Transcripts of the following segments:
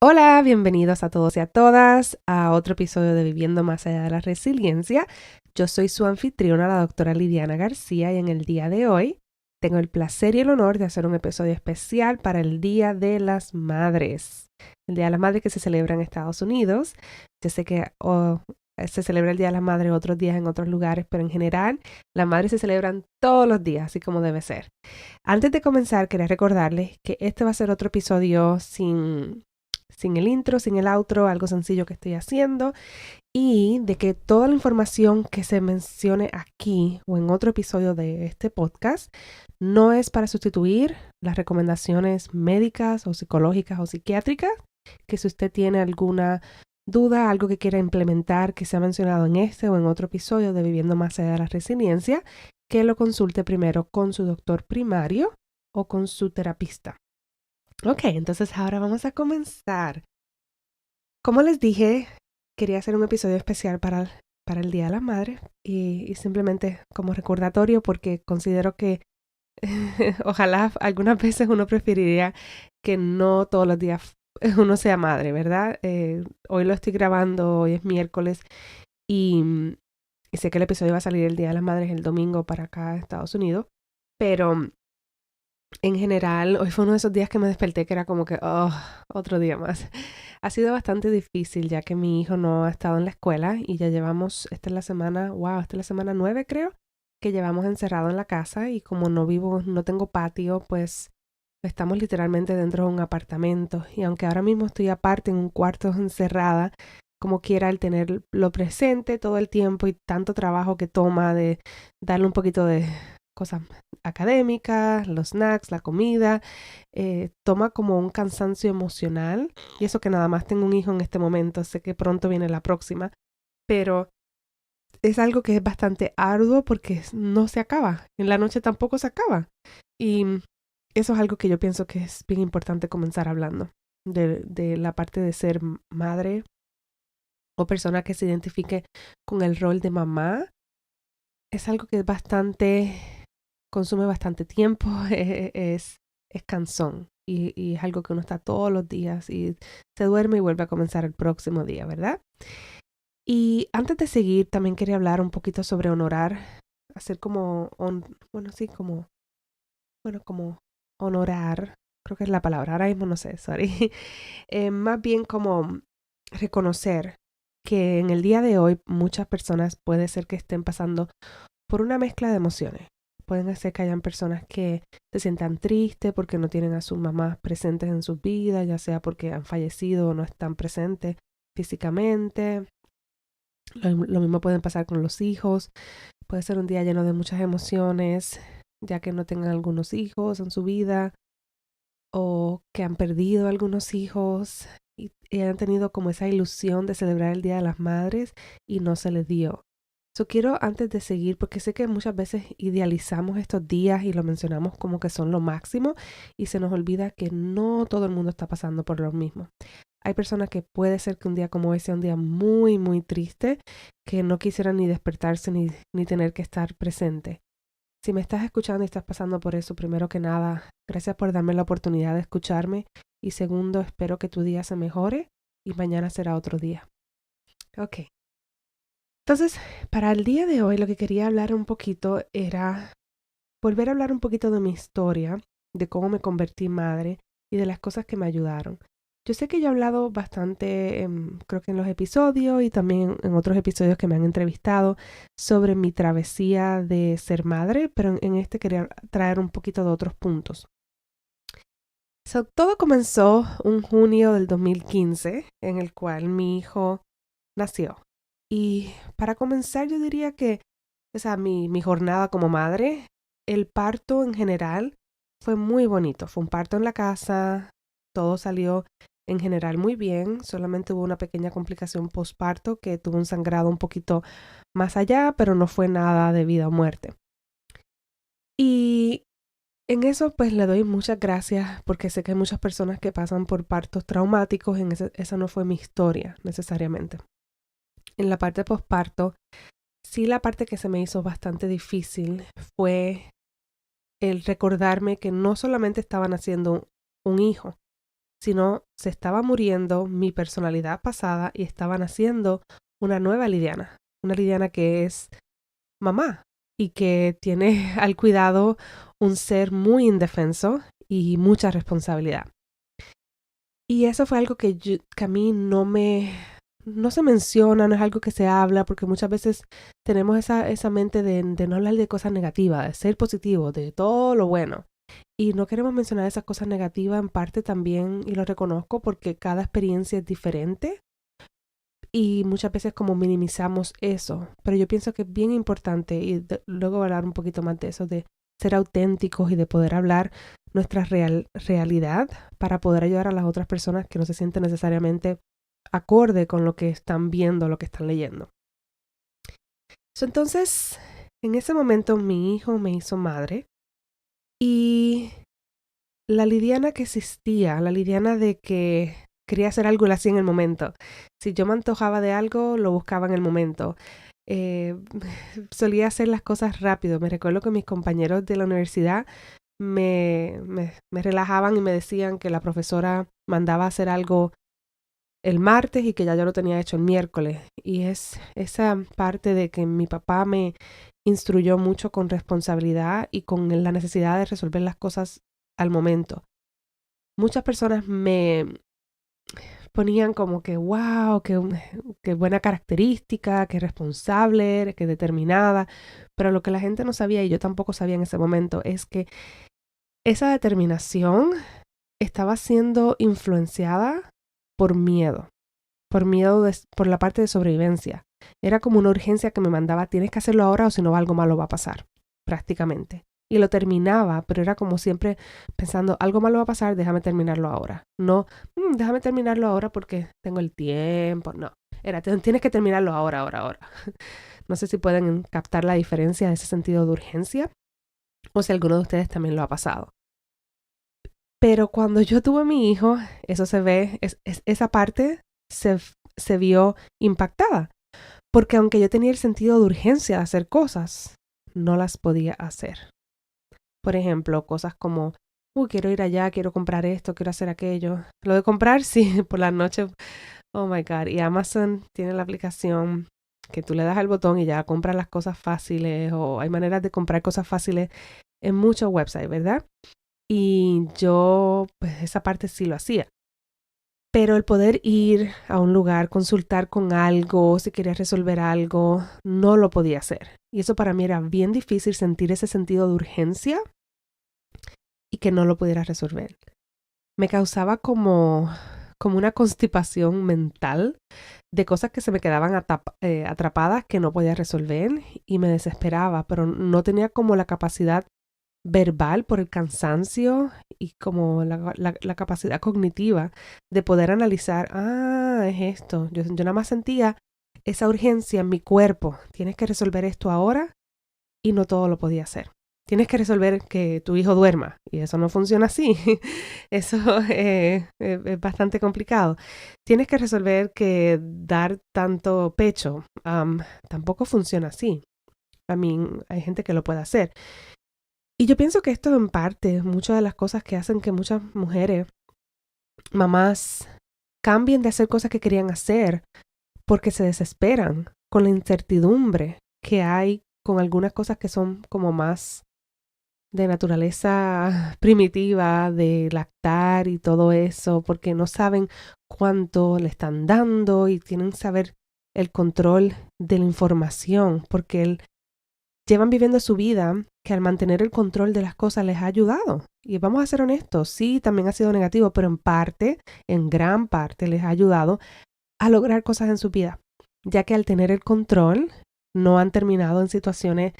Hola, bienvenidos a todos y a todas a otro episodio de Viviendo Más Allá de la Resiliencia. Yo soy su anfitriona, la doctora Lidiana García, y en el día de hoy tengo el placer y el honor de hacer un episodio especial para el Día de las Madres. El Día de las Madres que se celebra en Estados Unidos. Yo sé que se celebra el Día de las Madres otros días en otros lugares, pero en general las madres se celebran todos los días, así como debe ser. Antes de comenzar, quería recordarles que este va a ser otro episodio sin el intro, sin el outro, algo sencillo que estoy haciendo, y de que toda la información que se mencione aquí o en otro episodio de este podcast no es para sustituir las recomendaciones médicas o psicológicas o psiquiátricas, que si usted tiene alguna duda, algo que quiera implementar que se ha mencionado en este o en otro episodio de Viviendo Más Allá de la Resiliencia, que lo consulte primero con su doctor primario o con su terapista. Ok, entonces ahora vamos a comenzar. Como les dije, quería hacer un episodio especial para el Día de las Madres y simplemente como recordatorio porque considero que ojalá algunas veces uno preferiría que no todos los días uno sea madre, ¿verdad? Hoy lo estoy grabando, hoy es miércoles y sé que el episodio va a salir el Día de las Madres el domingo para acá, Estados Unidos, pero en general, hoy fue uno de esos días que me desperté que era como que, oh, otro día más. Ha sido bastante difícil ya que mi hijo no ha estado en la escuela y ya llevamos, esta es la semana, wow, esta es la semana 9 creo, que llevamos encerrado en la casa y como no vivo, no tengo patio, pues estamos literalmente dentro de un apartamento y aunque ahora mismo estoy aparte en un cuarto encerrada, como quiera el tenerlo presente todo el tiempo y tanto trabajo que toma de darle un poquito de cosas académicas, los snacks, la comida, toma como un cansancio emocional y eso que nada más tengo un hijo en este momento, sé que pronto viene la próxima, pero es algo que es bastante arduo porque no se acaba, en la noche tampoco se acaba y eso es algo que yo pienso que es bien importante comenzar hablando de la parte de ser madre o persona que se identifique con el rol de mamá. Es algo que es bastante, consume bastante tiempo, es cansón y es algo que uno está todos los días y se duerme y vuelve a comenzar el próximo día, ¿verdad? Y antes de seguir, también quería hablar un poquito sobre honorar, hacer como, bueno, sí, como honorar, creo que es la palabra, ahora mismo no sé, sorry. Más bien como reconocer que en el día de hoy muchas personas puede ser que estén pasando por una mezcla de emociones. Pueden ser que hayan personas que se sientan tristes porque no tienen a sus mamás presentes en sus vidas, ya sea porque han fallecido o no están presentes físicamente. Lo mismo pueden pasar con los hijos. Puede ser un día lleno de muchas emociones, ya que no tengan algunos hijos en su vida o que han perdido algunos hijos y han tenido como esa ilusión de celebrar el Día de las Madres y no se les dio. So quiero antes de seguir, porque sé que muchas veces idealizamos estos días y lo mencionamos como que son lo máximo y se nos olvida que no todo el mundo está pasando por lo mismo. Hay personas que puede ser que un día como ese sea un día muy, muy triste, que no quisieran ni despertarse ni tener que estar presente. Si me estás escuchando y estás pasando por eso, primero que nada, gracias por darme la oportunidad de escucharme y segundo, espero que tu día se mejore y mañana será otro día. Ok. Entonces, para el día de hoy lo que quería hablar un poquito era volver a hablar un poquito de mi historia, de cómo me convertí en madre y de las cosas que me ayudaron. Yo sé que yo he hablado bastante, creo que en los episodios y también en otros episodios que me han entrevistado sobre mi travesía de ser madre, pero en este quería traer un poquito de otros puntos. So, todo comenzó un junio del 2015 en el cual mi hijo nació. Y para comenzar yo diría que, o sea, mi jornada como madre, el parto en general fue muy bonito. Fue un parto en la casa, todo salió en general muy bien, solamente hubo una pequeña complicación postparto que tuvo un sangrado un poquito más allá, pero no fue nada de vida o muerte. Y en eso pues le doy muchas gracias porque sé que hay muchas personas que pasan por partos traumáticos, esa no fue mi historia necesariamente. En la parte postparto, sí la parte que se me hizo bastante difícil fue el recordarme que no solamente estaban haciendo un hijo, sino se estaba muriendo mi personalidad pasada y estaba naciendo una nueva Lidiana. Una Lidiana que es mamá y que tiene al cuidado un ser muy indefenso y mucha responsabilidad. Y eso fue algo que a mí no se menciona, no es algo que se habla, porque muchas veces tenemos esa mente de no hablar de cosas negativas, de ser positivo, de todo lo bueno. Y no queremos mencionar esas cosas negativas en parte también, y lo reconozco, porque cada experiencia es diferente. Y muchas veces como minimizamos eso. Pero yo pienso que es bien importante, y luego voy a hablar un poquito más de eso, de ser auténticos y de poder hablar nuestra realidad para poder ayudar a las otras personas que no se sienten necesariamente acorde con lo que están viendo, lo que están leyendo. Entonces, en ese momento mi hijo me hizo madre y la Lidiana que existía, la Lidiana de que quería hacer algo y lo hacía en el momento. Si yo me antojaba de algo, lo buscaba en el momento. Solía hacer las cosas rápido. Me recuerdo que mis compañeros de la universidad me relajaban y me decían que la profesora mandaba a hacer algo el martes y que ya yo lo tenía hecho el miércoles. Y es esa parte de que mi papá me instruyó mucho con responsabilidad y con la necesidad de resolver las cosas al momento. Muchas personas me ponían como que, wow, qué buena característica, qué responsable, qué determinada. Pero lo que la gente no sabía, y yo tampoco sabía en ese momento, es que esa determinación estaba siendo influenciada por miedo, por la parte de sobrevivencia. Era como una urgencia que me mandaba, tienes que hacerlo ahora o si no algo malo va a pasar, prácticamente. Y lo terminaba, pero era como siempre pensando, algo malo va a pasar, déjame terminarlo ahora. No, déjame terminarlo ahora porque tengo el tiempo. No, era, tienes que terminarlo ahora, ahora, ahora. No sé si pueden captar la diferencia de ese sentido de urgencia o si alguno de ustedes también lo ha pasado. Pero cuando yo tuve a mi hijo, eso se ve, esa parte se vio impactada. Porque aunque yo tenía el sentido de urgencia de hacer cosas, no las podía hacer. Por ejemplo, cosas como, quiero ir allá, quiero comprar esto, quiero hacer aquello. Lo de comprar, sí, por la noche, oh my God. Y Amazon tiene la aplicación que tú le das al botón y ya compras las cosas fáciles, o hay maneras de comprar cosas fáciles en muchos websites, ¿verdad? Y yo, pues esa parte sí lo hacía. Pero el poder ir a un lugar, consultar con algo, si quería resolver algo, no lo podía hacer. Y eso para mí era bien difícil, sentir ese sentido de urgencia y que no lo pudiera resolver. Me causaba como una constipación mental de cosas que se me quedaban atrapadas que no podía resolver y me desesperaba, pero no tenía como la capacidad verbal por el cansancio y como la capacidad cognitiva de poder analizar, es esto. Yo nada más sentía esa urgencia en mi cuerpo. Tienes que resolver esto ahora y no todo lo podía hacer. Tienes que resolver que tu hijo duerma y eso no funciona así. Eso es bastante complicado. Tienes que resolver que dar tanto pecho tampoco funciona así. A mí hay gente que lo puede hacer. Y yo pienso que esto en parte, muchas de las cosas que hacen que muchas mujeres, mamás, cambien de hacer cosas que querían hacer porque se desesperan con la incertidumbre que hay con algunas cosas que son como más de naturaleza primitiva, de lactar y todo eso, porque no saben cuánto le están dando y tienen que saber el control de la información, porque llevan viviendo su vida que al mantener el control de las cosas les ha ayudado. Y vamos a ser honestos, sí, también ha sido negativo, pero en gran parte les ha ayudado a lograr cosas en su vida, ya que al tener el control no han terminado en situaciones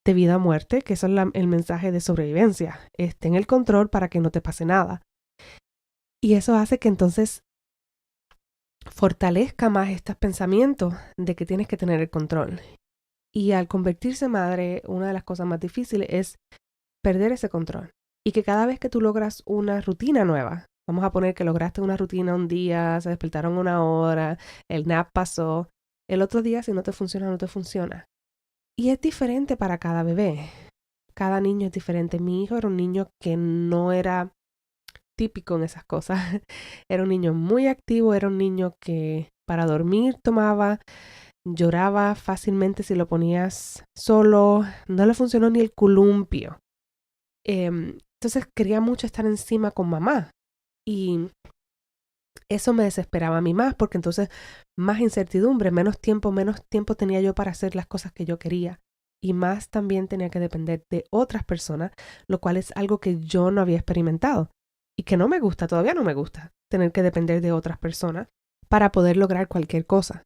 de vida o muerte, que eso es el mensaje de sobrevivencia. Ten el control para que no te pase nada. Y eso hace que entonces fortalezca más estos pensamientos de que tienes que tener el control. Y al convertirse en madre, una de las cosas más difíciles es perder ese control. Y que cada vez que tú logras una rutina nueva, vamos a poner que lograste una rutina un día, se despertaron una hora, el nap pasó, el otro día si no te funciona, no te funciona. Y es diferente para cada bebé. Cada niño es diferente. Mi hijo era un niño que no era típico en esas cosas. Era un niño muy activo, era un niño que para dormir tomaba, lloraba fácilmente si lo ponías solo, no le funcionó ni el columpio. Entonces quería mucho estar encima con mamá y eso me desesperaba a mí más porque entonces más incertidumbre, menos tiempo tenía yo para hacer las cosas que yo quería y más también tenía que depender de otras personas, lo cual es algo que yo no había experimentado y que no me gusta, todavía no me gusta tener que depender de otras personas para poder lograr cualquier cosa.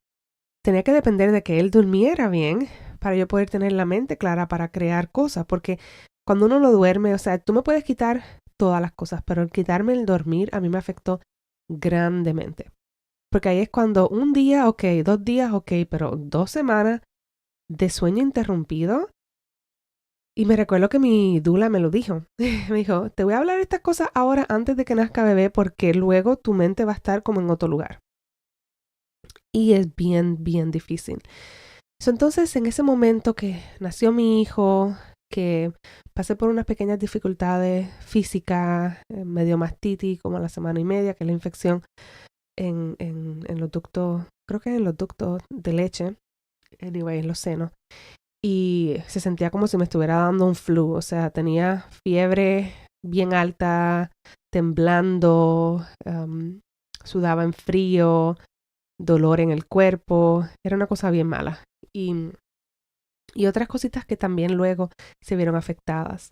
Tenía que depender de que él durmiera bien para yo poder tener la mente clara para crear cosas, porque cuando uno no duerme, o sea, tú me puedes quitar todas las cosas, pero el quitarme el dormir a mí me afectó grandemente. Porque ahí es cuando un día, ok, 2 días, ok, pero 2 semanas de sueño interrumpido. Y me recuerdo que mi dula me lo dijo. Me dijo, te voy a hablar estas cosas ahora antes de que nazca bebé porque luego tu mente va a estar como en otro lugar. Y es bien, bien difícil. Entonces, en ese momento que nació mi hijo, que pasé por unas pequeñas dificultades físicas, medio mastitis, como a la semana y media, que es la infección en los ductos, creo que en los ductos de leche, anyway, en los senos. Y se sentía como si me estuviera dando un flu, o sea, tenía fiebre bien alta, temblando, sudaba en frío, dolor en el cuerpo, era una cosa bien mala. Y otras cositas que también luego se vieron afectadas.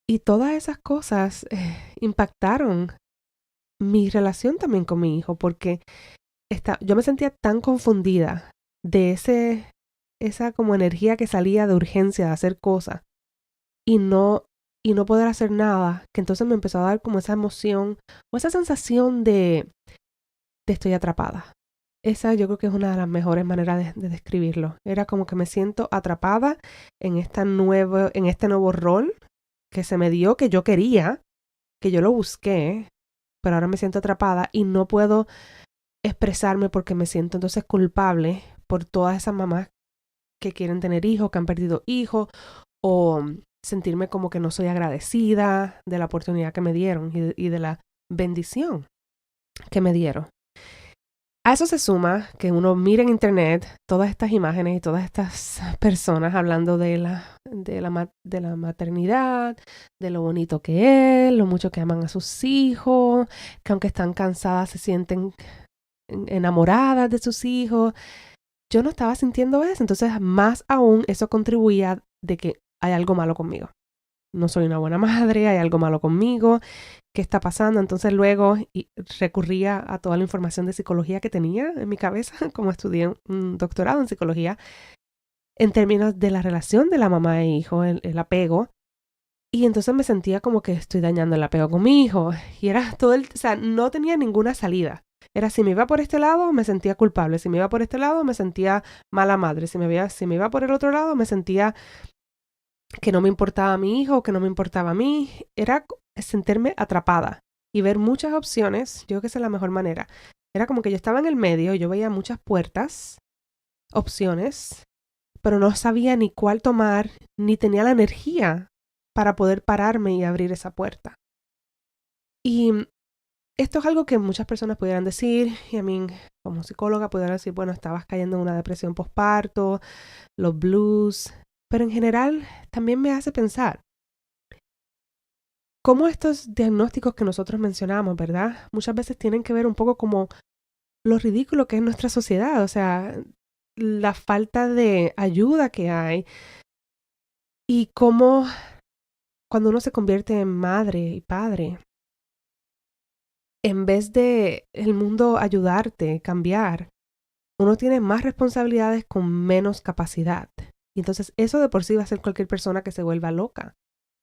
Y todas esas cosas impactaron mi relación también con mi hijo, porque yo me sentía tan confundida de esa como energía que salía de urgencia de hacer cosas y no poder hacer nada, que entonces me empezó a dar como esa emoción o esa sensación de estoy atrapada. Esa yo creo que es una de las mejores maneras de describirlo. Era como que me siento atrapada en este nuevo rol que se me dio, que yo quería, que yo lo busqué, pero ahora me siento atrapada y no puedo expresarme porque me siento entonces culpable por todas esas mamás que quieren tener hijos, que han perdido hijos, o sentirme como que no soy agradecida de la oportunidad que me dieron y de la bendición que me dieron. A eso se suma que uno mira en internet todas estas imágenes y todas estas personas hablando de la maternidad, de lo bonito que es, lo mucho que aman a sus hijos, que aunque están cansadas se sienten enamoradas de sus hijos. Yo no estaba sintiendo eso, entonces más aún eso contribuía de que hay algo malo conmigo. No soy una buena madre, hay algo malo conmigo, ¿qué está pasando? Entonces luego recurría a toda la información de psicología que tenía en mi cabeza, como estudié un doctorado en psicología, en términos de la relación de la mamá e hijo, el apego. Y entonces me sentía como que estoy dañando el apego con mi hijo. Y era o sea, no tenía ninguna salida. Era si me iba por este lado, me sentía culpable. Si me iba por este lado, me sentía mala madre. Si me iba por el otro lado, me sentía que no me importaba a mi hijo, que no me importaba a mí. Era sentirme atrapada y ver muchas opciones. Yo creo que esa es la mejor manera. Era como que yo estaba en el medio, yo veía muchas puertas, opciones, pero no sabía ni cuál tomar, ni tenía la energía para poder pararme y abrir esa puerta. Y esto es algo que muchas personas pudieran decir, y a mí como psicóloga pudieran decir, bueno, estabas cayendo en una depresión postparto, los blues, pero en general también me hace pensar cómo estos diagnósticos que nosotros mencionamos, ¿verdad? Muchas veces tienen que ver un poco como lo ridículo que es nuestra sociedad, o sea, la falta de ayuda que hay y cómo cuando uno se convierte en madre y padre, en vez de el mundo ayudarte, cambiar, uno tiene más responsabilidades con menos capacidad. Y entonces eso de por sí va a ser cualquier persona que se vuelva loca.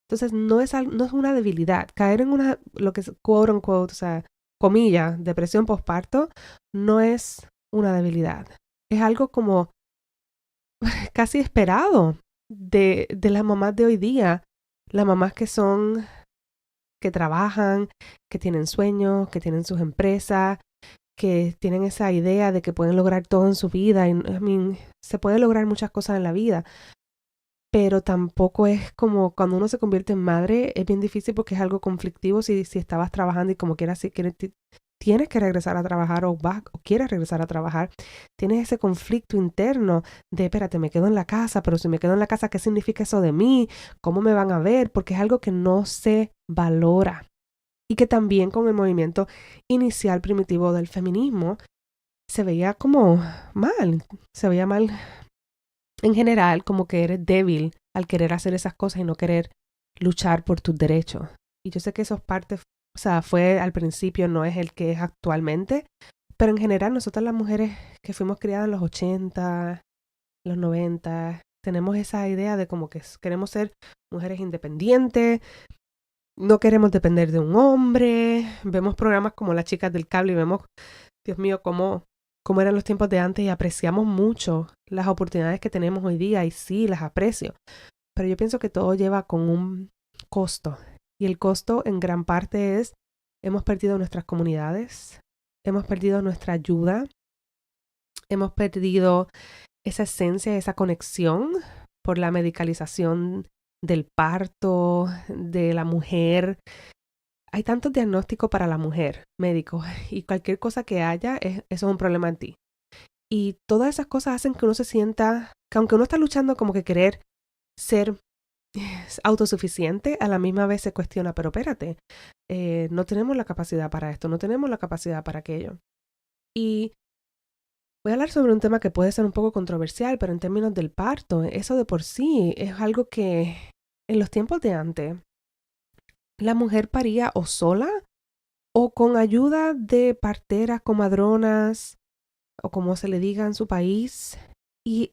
Entonces no es una debilidad. Caer en lo que es quote unquote, o sea, comillas, depresión postparto, no es una debilidad. Es algo como casi esperado de las mamás de hoy día. Las mamás que trabajan, que tienen sueños, que tienen sus empresas, que tienen esa idea de que pueden lograr todo en su vida. Y, se puede lograr muchas cosas en la vida. pero tampoco es como cuando uno se convierte en madre, es bien difícil porque es algo conflictivo si estabas trabajando y como quieras, si quieres, tienes que regresar a trabajar o quieres regresar a trabajar, tienes ese conflicto interno de, espérate, me quedo en la casa, pero si me quedo en la casa, ¿qué significa eso de mí? ¿Cómo me van a ver? Porque es algo que no se valora. Y que también con el movimiento inicial primitivo del feminismo se veía como mal, se veía mal en general, como que eres débil al querer hacer esas cosas y no querer luchar por tus derechos. Y yo sé que eso es parte, o sea, fue al principio, no es el que es actualmente, pero en general nosotras las mujeres que fuimos criadas en los 80, los 90, tenemos esa idea de como que queremos ser mujeres independientes, no queremos depender de un hombre, vemos programas como Las Chicas del Cable y vemos, Dios mío, cómo eran los tiempos de antes y apreciamos mucho las oportunidades que tenemos hoy día y sí, las aprecio. Pero yo pienso que todo lleva con un costo y el costo en gran parte es, hemos perdido nuestras comunidades, hemos perdido nuestra ayuda, hemos perdido esa esencia, esa conexión por la medicalización del parto, de la mujer. Hay tantos diagnósticos para la mujer, médicos, y cualquier cosa que haya, eso es un problema en ti. Y todas esas cosas hacen que uno se sienta, que aunque uno está luchando como que querer ser autosuficiente, a la misma vez se cuestiona, pero espérate, no tenemos la capacidad para esto, no tenemos la capacidad para aquello. Y voy a hablar sobre un tema que puede ser un poco controversial, pero en términos del parto, eso de por sí es algo que en los tiempos de antes, la mujer paría o sola o con ayuda de parteras, comadronas, o como se le diga en su país. Y,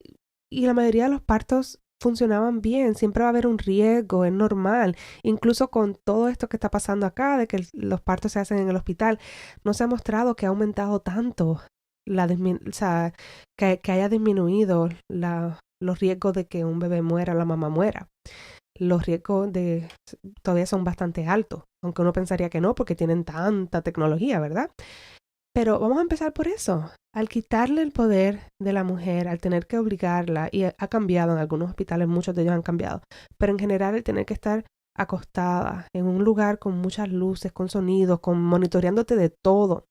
y la mayoría de los partos funcionaban bien, siempre va a haber un riesgo, es normal. Incluso con todo esto que está pasando acá, de que los partos se hacen en el hospital, no se ha mostrado que ha aumentado tanto, o sea, que haya disminuido los riesgos de que un bebé muera, la mamá muera. Los riesgos todavía son bastante altos, aunque uno pensaría que no, porque tienen tanta tecnología, ¿verdad? Pero vamos a empezar por eso. Al quitarle el poder de la mujer, al tener que obligarla, y ha cambiado en algunos hospitales, muchos de ellos han cambiado, pero en general el tener que estar acostada en un lugar con muchas luces, con sonidos, con monitoreándote de todo.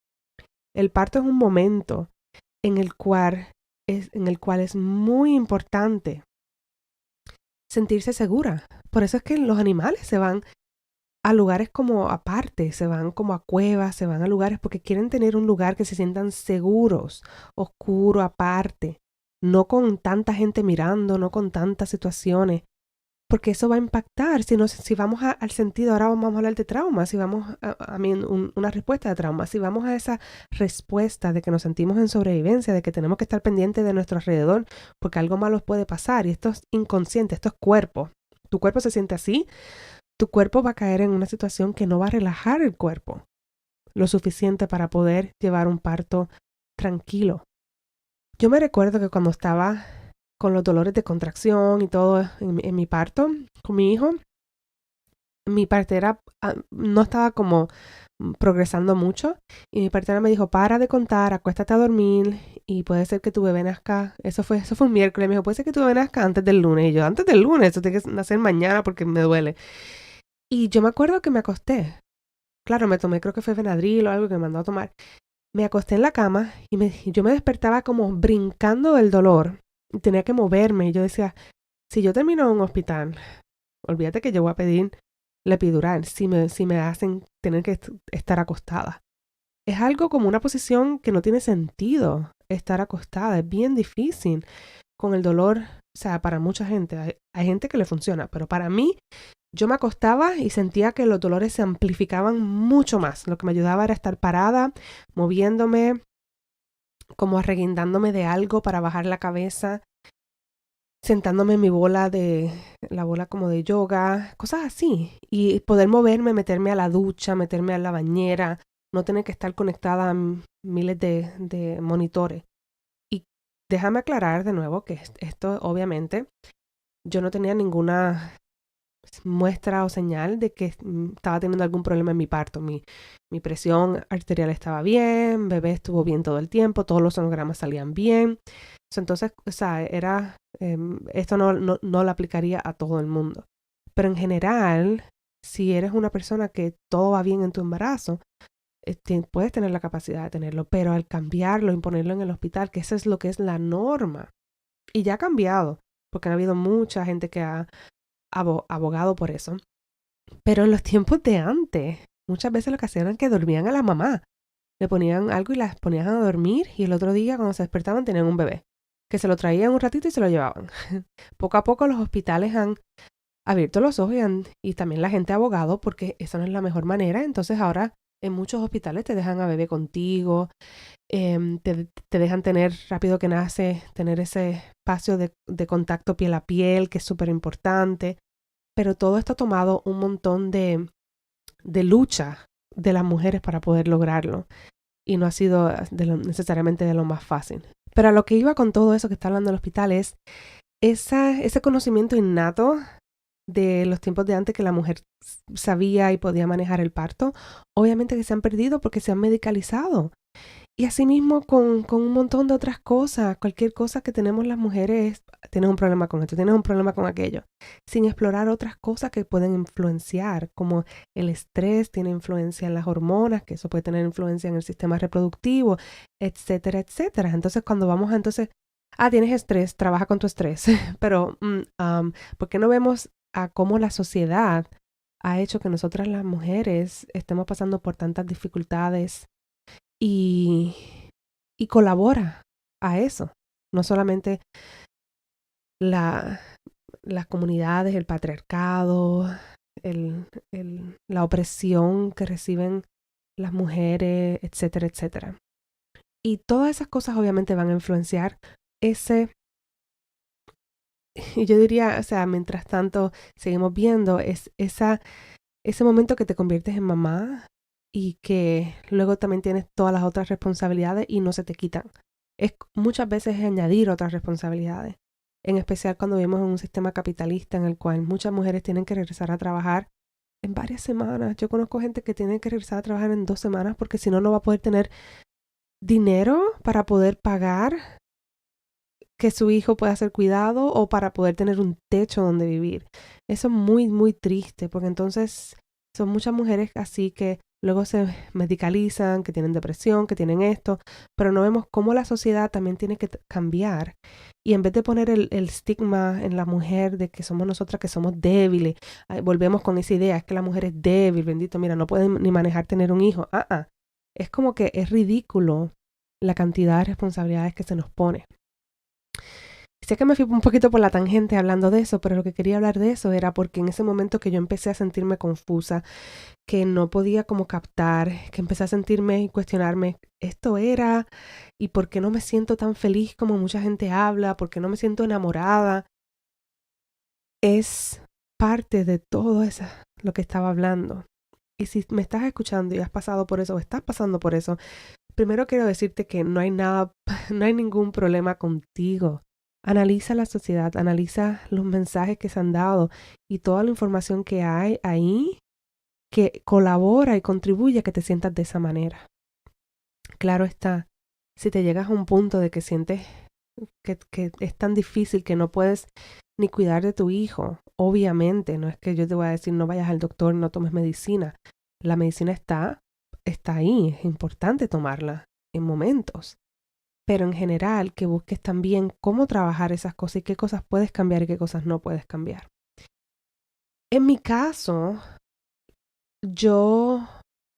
El parto es un momento en el cual es muy importante sentirse segura. Por eso es que los animales se van a lugares como aparte, se van como a cuevas, se van a lugares porque quieren tener un lugar que se sientan seguros, oscuro, aparte, no con tanta gente mirando, no con tantas situaciones, porque eso va a impactar. Si vamos al sentido, ahora vamos a hablar de trauma, si vamos una respuesta de trauma, si vamos a esa respuesta de que nos sentimos en sobrevivencia, de que tenemos que estar pendientes de nuestro alrededor, porque algo malo puede pasar, y esto es inconsciente, esto es cuerpo. Tu cuerpo se siente así, tu cuerpo va a caer en una situación que no va a relajar el cuerpo lo suficiente para poder llevar un parto tranquilo. Yo me recuerdo que cuando estaba con los dolores de contracción y todo en mi parto con mi hijo, mi partera no estaba como progresando mucho y mi partera me dijo, para de contar, acuéstate a dormir y puede ser que tu bebé nazca, eso fue un miércoles, me dijo, puede ser que tu bebé nazca antes del lunes, y yo, antes del lunes, eso tiene que nacer mañana porque me duele. Y yo me acuerdo que me acosté. Claro, me tomé, creo que fue Benadryl o algo que me mandó a tomar. Me acosté en la cama y yo me despertaba como brincando del dolor. Y tenía que moverme. Y yo decía, si yo termino en un hospital, olvídate que yo voy a pedir la epidural si me hacen tener que estar acostada. Es algo como una posición que no tiene sentido estar acostada. Es bien difícil con el dolor. O sea, para mucha gente, hay gente que le funciona, pero para mí, yo me acostaba y sentía que los dolores se amplificaban mucho más. Lo que me ayudaba era estar parada, moviéndome, como arreguindándome de algo para bajar la cabeza, sentándome en mi la bola como de yoga, cosas así. Y poder moverme, meterme a la ducha, meterme a la bañera, no tener que estar conectada a miles de monitores. Y déjame aclarar de nuevo que esto obviamente yo no tenía ninguna muestra o señal de que estaba teniendo algún problema en mi parto. Mi presión arterial estaba bien, bebé estuvo bien todo el tiempo, todos los sonogramas salían bien. Entonces, o sea, esto no lo aplicaría a todo el mundo. Pero en general, si eres una persona que todo va bien en tu embarazo, puedes tener la capacidad de tenerlo, pero al cambiarlo y ponerlo en el hospital, que eso es lo que es la norma, y ya ha cambiado, porque ha habido mucha gente que ha abogado por eso, pero en los tiempos de antes, muchas veces lo que hacían era que dormían a la mamá, le ponían algo y las ponían a dormir y el otro día cuando se despertaban tenían un bebé, que se lo traían un ratito y se lo llevaban. Poco a poco los hospitales han abierto los ojos y también la gente ha abogado porque eso no es la mejor manera, entonces ahora en muchos hospitales te dejan a bebé contigo, te dejan tener rápido que nace, tener ese espacio de contacto piel a piel, que es súper importante. Pero todo esto ha tomado un montón de lucha de las mujeres para poder lograrlo. Y no ha sido necesariamente de lo más fácil. Pero a lo que iba con todo eso que está hablando del hospital es ese conocimiento innato de los tiempos de antes que la mujer sabía y podía manejar el parto, obviamente que se han perdido porque se han medicalizado. Y asimismo con un montón de otras cosas, cualquier cosa que tenemos las mujeres, tienes un problema con esto, tienes un problema con aquello, sin explorar otras cosas que pueden influenciar, como el estrés tiene influencia en las hormonas, que eso puede tener influencia en el sistema reproductivo, etcétera, etcétera. Entonces cuando vamos a tienes estrés, trabaja con tu estrés, pero ¿por qué no vemos a cómo la sociedad ha hecho que nosotras las mujeres estemos pasando por tantas dificultades y colabora a eso? No solamente las comunidades, el patriarcado, la opresión que reciben las mujeres, etcétera, etcétera. Y todas esas cosas obviamente van a influenciar y yo diría, o sea, mientras tanto seguimos viendo ese momento que te conviertes en mamá y que luego también tienes todas las otras responsabilidades y no se te quitan. Muchas veces es añadir otras responsabilidades, en especial cuando vivimos en un sistema capitalista en el cual muchas mujeres tienen que regresar a trabajar en varias semanas. Yo conozco gente que tiene que regresar a trabajar en 2 semanas porque si no, no va a poder tener dinero para poder pagar que su hijo pueda ser cuidado o para poder tener un techo donde vivir. Eso es muy, muy triste porque entonces son muchas mujeres así que luego se medicalizan, que tienen depresión, que tienen esto, pero no vemos cómo la sociedad también tiene que cambiar. Y en vez de poner el estigma en la mujer de que somos nosotras que somos débiles, volvemos con esa idea, es que la mujer es débil, bendito, mira, no puede ni manejar tener un hijo. Es como que es ridículo la cantidad de responsabilidades que se nos pone. Sé que me fui un poquito por la tangente hablando de eso, pero lo que quería hablar de eso era porque en ese momento que yo empecé a sentirme confusa, que no podía como captar, que empecé a sentirme y cuestionarme, ¿esto era? ¿Y por qué no me siento tan feliz como mucha gente habla? ¿Por qué no me siento enamorada? Es parte de todo eso lo que estaba hablando. Y si me estás escuchando y has pasado por eso o estás pasando por eso, primero quiero decirte que no hay no hay ningún problema contigo. Analiza la sociedad, analiza los mensajes que se han dado y toda la información que hay ahí que colabora y contribuye a que te sientas de esa manera. Claro está, si te llegas a un punto de que sientes que es tan difícil que no puedes ni cuidar de tu hijo, obviamente, no es que yo te voy a decir no vayas al doctor, no tomes medicina. La medicina está ahí, es importante tomarla en momentos. Pero en general que busques también cómo trabajar esas cosas y qué cosas puedes cambiar y qué cosas no puedes cambiar. En mi caso, yo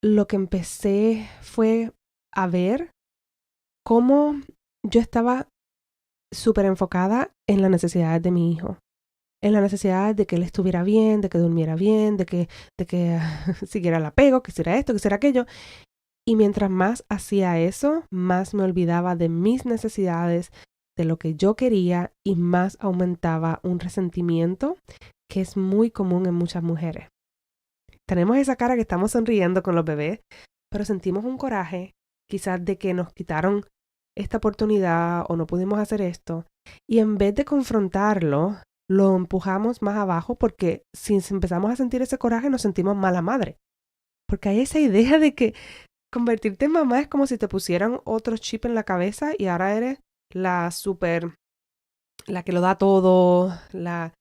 lo que empecé fue a ver cómo yo estaba súper enfocada en las necesidades de mi hijo, en la necesidad de que él estuviera bien, de que durmiera bien, de que siguiera el apego, que hiciera esto, que hiciera aquello. Y mientras más hacía eso, más me olvidaba de mis necesidades, de lo que yo quería y más aumentaba un resentimiento que es muy común en muchas mujeres. Tenemos esa cara que estamos sonriendo con los bebés, pero sentimos un coraje, quizás de que nos quitaron esta oportunidad o no pudimos hacer esto. Y en vez de confrontarlo, lo empujamos más abajo porque si empezamos a sentir ese coraje nos sentimos mala madre. Porque hay esa idea de que convertirte en mamá es como si te pusieran otro chip en la cabeza y ahora eres la que lo da todo, la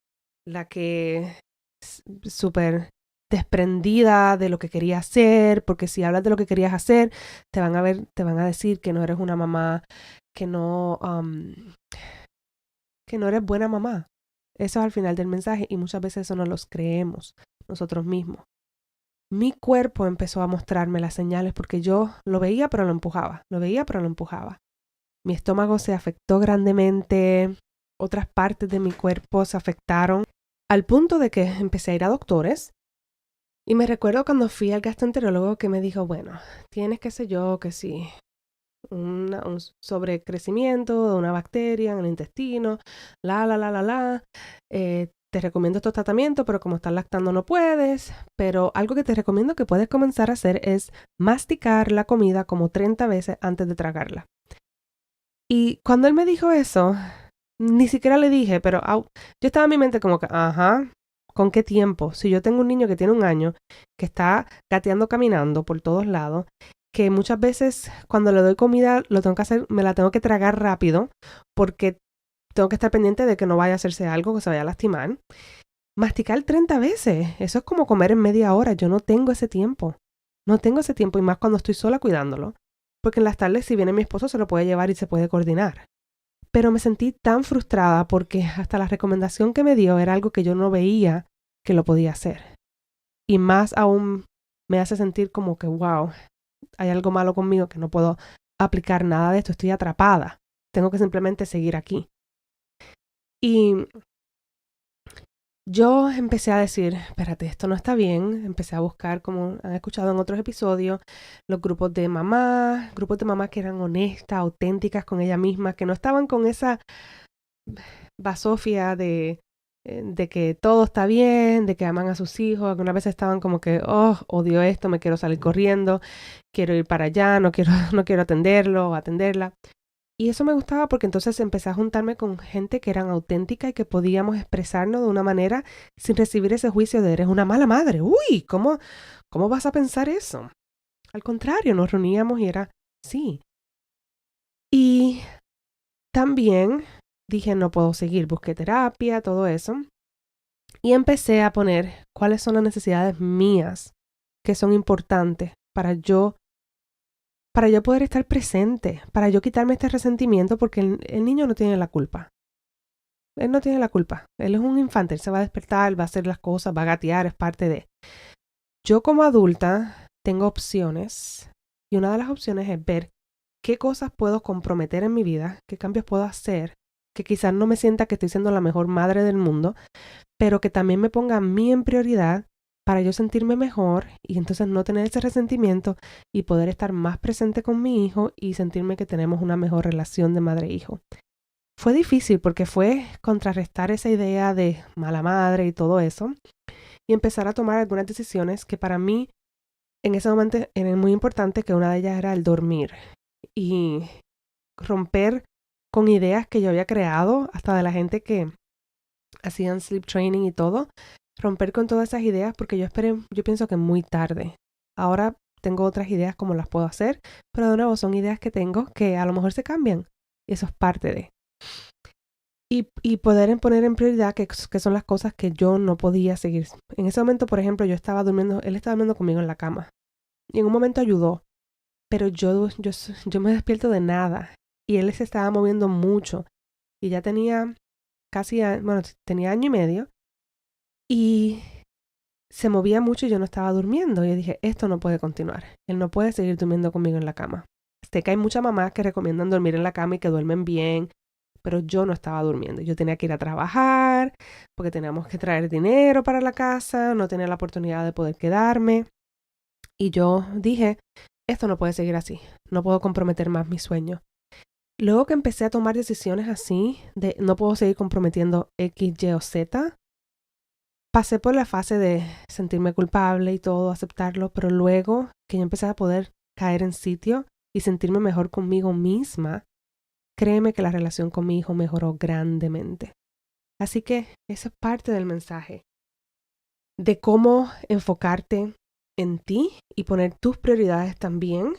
que es súper desprendida de lo que quería hacer, porque si hablas de lo que querías hacer, te van a decir que no eres una mamá, que que no eres buena mamá. Eso es al final del mensaje y muchas veces eso no los creemos nosotros mismos. Mi cuerpo empezó a mostrarme las señales porque yo lo veía pero lo empujaba, lo veía pero lo empujaba. Mi estómago se afectó grandemente, otras partes de mi cuerpo se afectaron al punto de que empecé a ir a doctores. Y me recuerdo cuando fui al gastroenterólogo que me dijo, bueno, tienes qué sé yo, que sí, un sobrecrecimiento de una bacteria en el intestino, te recomiendo estos tratamientos, pero como estás lactando no puedes. Pero algo que te recomiendo que puedes comenzar a hacer es masticar la comida como 30 veces antes de tragarla. Y cuando él me dijo eso, ni siquiera le dije, pero yo estaba en mi mente como que, ajá, ¿con qué tiempo? Si yo tengo un niño que tiene 1 año, que está gateando, caminando por todos lados, que muchas veces cuando le doy comida lo tengo que hacer, me la tengo que tragar rápido porque tengo que estar pendiente de que no vaya a hacerse algo, que se vaya a lastimar. Masticar 30 veces, eso es como comer en media hora, yo no tengo ese tiempo. No tengo ese tiempo y más cuando estoy sola cuidándolo. Porque en las tardes si viene mi esposo se lo puede llevar y se puede coordinar. Pero me sentí tan frustrada porque hasta la recomendación que me dio era algo que yo no veía que lo podía hacer. Y más aún me hace sentir como que, wow, hay algo malo conmigo que no puedo aplicar nada de esto, estoy atrapada. Tengo que simplemente seguir aquí. Y yo empecé a decir, espérate, esto no está bien. Empecé a buscar, como han escuchado en otros episodios, los grupos de mamás que eran honestas, auténticas con ellas mismas, que no estaban con esa basofia de que todo está bien, de que aman a sus hijos. Algunas veces estaban como que, oh, odio esto, me quiero salir corriendo, quiero ir para allá, no quiero, no quiero atenderlo o atenderla. Y eso me gustaba porque entonces empecé a juntarme con gente que eran auténtica y que podíamos expresarnos de una manera sin recibir ese juicio de eres una mala madre. Uy, ¿cómo vas a pensar eso? Al contrario, nos reuníamos y era, sí. Y también dije, no puedo seguir, busqué terapia, todo eso. Y empecé a poner cuáles son las necesidades mías que son importantes para yo poder estar presente, para yo quitarme este resentimiento porque el niño no tiene la culpa. Él no tiene la culpa. Él es un infante, él se va a despertar, va a hacer las cosas, va a gatear, es parte de. Yo como adulta tengo opciones y una de las opciones es ver qué cosas puedo comprometer en mi vida, qué cambios puedo hacer, que quizás no me sienta que estoy siendo la mejor madre del mundo, pero que también me ponga a mí en prioridad para yo sentirme mejor y entonces no tener ese resentimiento y poder estar más presente con mi hijo y sentirme que tenemos una mejor relación de madre-hijo. Fue difícil porque fue contrarrestar esa idea de mala madre y todo eso y empezar a tomar algunas decisiones que para mí en ese momento eran muy importantes, que una de ellas era el dormir y romper con ideas que yo había creado hasta de la gente que hacían sleep training y todo, romper con todas esas ideas porque yo pienso que muy tarde. Ahora tengo otras ideas como las puedo hacer, pero de nuevo son ideas que tengo que a lo mejor se cambian y eso es parte de. Y poder poner en prioridad que son las cosas que yo no podía seguir. En ese momento, por ejemplo, él estaba durmiendo conmigo en la cama. Y en un momento ayudó, pero yo me despierto de nada. Y él se estaba moviendo mucho. Y ya tenía tenía 1 año y medio. Y se movía mucho y yo no estaba durmiendo. Y yo dije, esto no puede continuar. Él no puede seguir durmiendo conmigo en la cama. Sé que hay muchas mamás que recomiendan dormir en la cama y que duermen bien, pero yo no estaba durmiendo. Yo tenía que ir a trabajar porque teníamos que traer dinero para la casa, no tenía la oportunidad de poder quedarme. Y yo dije, esto no puede seguir así, no puedo comprometer más mi sueño. Luego que empecé a tomar decisiones así, de no puedo seguir comprometiendo X, Y o Z, pasé por la fase de sentirme culpable y todo, aceptarlo, pero luego que yo empecé a poder caer en sitio y sentirme mejor conmigo misma, créeme que la relación con mi hijo mejoró grandemente. Así que eso es parte del mensaje, de cómo enfocarte en ti y poner tus prioridades también.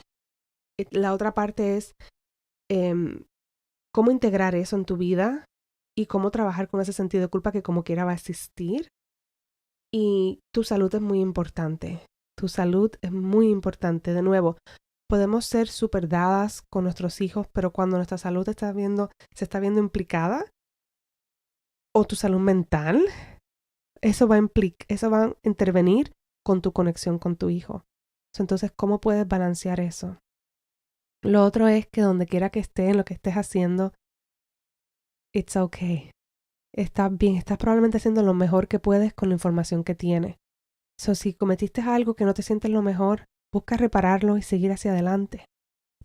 La otra parte es cómo integrar eso en tu vida y cómo trabajar con ese sentido de culpa que como quiera va a existir. Y tu salud es muy importante. Tu salud es muy importante. De nuevo, podemos ser súper dadas con nuestros hijos, pero cuando nuestra salud se está viendo implicada, o tu salud mental, eso va a intervenir con tu conexión con tu hijo. Entonces, ¿cómo puedes balancear eso? Lo otro es que donde quiera que estés, en lo que estés haciendo, it's okay. Estás bien, estás probablemente haciendo lo mejor que puedes con la información que tienes. Si cometiste algo que no te sientes lo mejor, busca repararlo y seguir hacia adelante.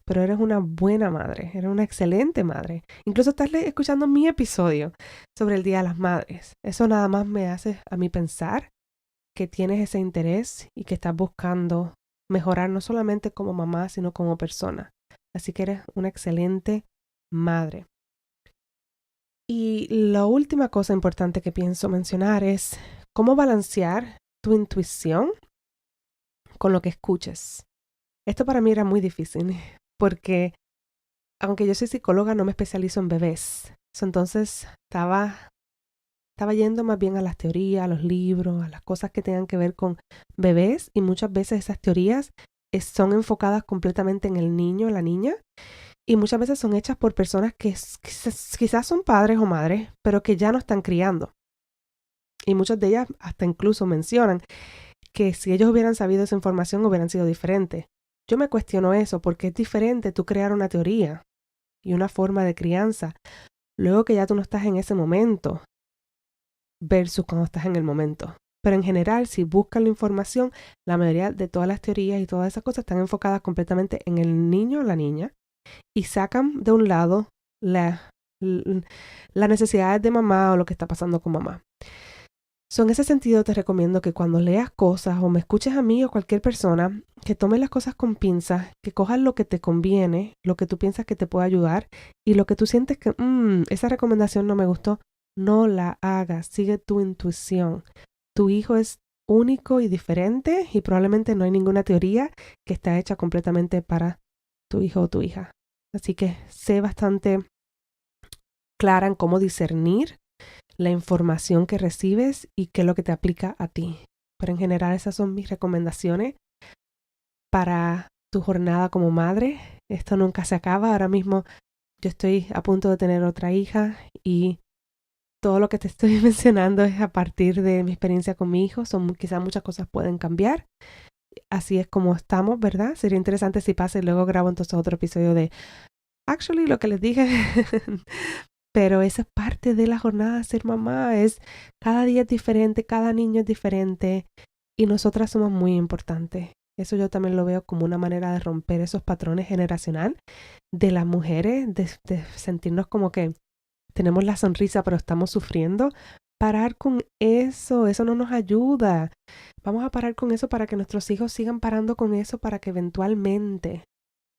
Pero eres una buena madre, eres una excelente madre. Incluso estás escuchando mi episodio sobre el Día de las Madres. Eso nada más me hace a mí pensar que tienes ese interés y que estás buscando mejorar no solamente como mamá, sino como persona. Así que eres una excelente madre. Y la última cosa importante que pienso mencionar es cómo balancear tu intuición con lo que escuches. Esto para mí era muy difícil porque aunque yo soy psicóloga no me especializo en bebés. Entonces estaba yendo más bien a las teorías, a los libros, a las cosas que tengan que ver con bebés y muchas veces esas teorías son enfocadas completamente en el niño, la niña y muchas veces son hechas por personas que quizás son padres o madres, pero que ya no están criando. Y muchas de ellas hasta incluso mencionan que si ellos hubieran sabido esa información hubieran sido diferentes. Yo me cuestiono eso porque es diferente tú crear una teoría y una forma de crianza luego que ya tú no estás en ese momento versus cuando estás en el momento. Pero en general, si buscan la información, la mayoría de todas las teorías y todas esas cosas están enfocadas completamente en el niño o la niña y sacan de un lado las necesidades de mamá o lo que está pasando con mamá. En ese sentido te recomiendo que cuando leas cosas o me escuches a mí o cualquier persona, que tomes las cosas con pinzas, que cojas lo que te conviene, lo que tú piensas que te puede ayudar y lo que tú sientes que esa recomendación no me gustó, no la hagas, sigue tu intuición. Tu hijo es único y diferente y probablemente no hay ninguna teoría que está hecha completamente para tu hijo o tu hija. Así que sé bastante clara en cómo discernir la información que recibes y qué es lo que te aplica a ti. Pero en general esas son mis recomendaciones para tu jornada como madre. Esto nunca se acaba. Ahora mismo yo estoy a punto de tener otra hija y todo lo que te estoy mencionando es a partir de mi experiencia con mi hijo. Quizás muchas cosas pueden cambiar. Así es como estamos, ¿verdad? Sería interesante si pasa y luego grabo entonces otro episodio de actually lo que les dije. Pero esa es parte de la jornada de ser mamá. Cada día es diferente, cada niño es diferente y nosotras somos muy importantes. Eso yo también lo veo como una manera de romper esos patrones generacional de las mujeres, de sentirnos como que tenemos la sonrisa pero estamos sufriendo. Parar con eso no nos ayuda. Vamos a parar con eso para que nuestros hijos sigan parando con eso para que eventualmente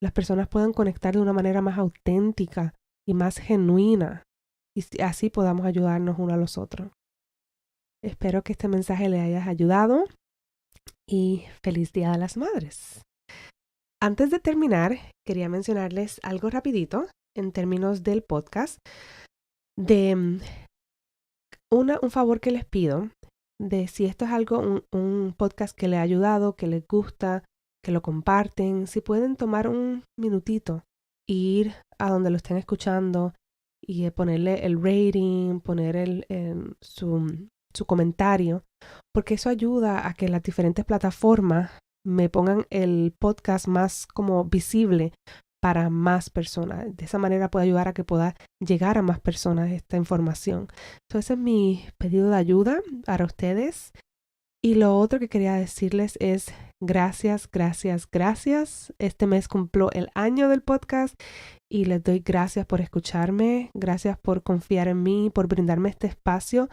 las personas puedan conectar de una manera más auténtica y más genuina y así podamos ayudarnos uno a los otros. Espero que este mensaje le haya ayudado y feliz Día de las Madres. Antes de terminar, quería mencionarles algo rapidito en términos del podcast de un favor que les pido de si esto es un podcast que les ha ayudado, que les gusta, que lo comparten, si pueden tomar un minutito e ir a donde lo estén escuchando y ponerle el rating, poner su comentario, porque eso ayuda a que las diferentes plataformas me pongan el podcast más como visible para más personas. De esa manera puede ayudar a que pueda llegar a más personas esta información. Entonces ese es mi pedido de ayuda para ustedes. Y lo otro que quería decirles es gracias, gracias, gracias. Este mes cumplo el año del podcast y les doy gracias por escucharme, gracias por confiar en mí, por brindarme este espacio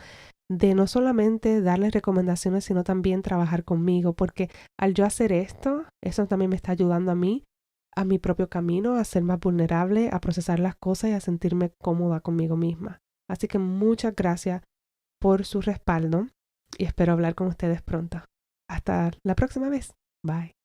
de no solamente darles recomendaciones, sino también trabajar conmigo, porque al yo hacer esto, eso también me está ayudando a mí, a mi propio camino, a ser más vulnerable, a procesar las cosas y a sentirme cómoda conmigo misma. Así que muchas gracias por su respaldo y espero hablar con ustedes pronto. Hasta la próxima vez. Bye.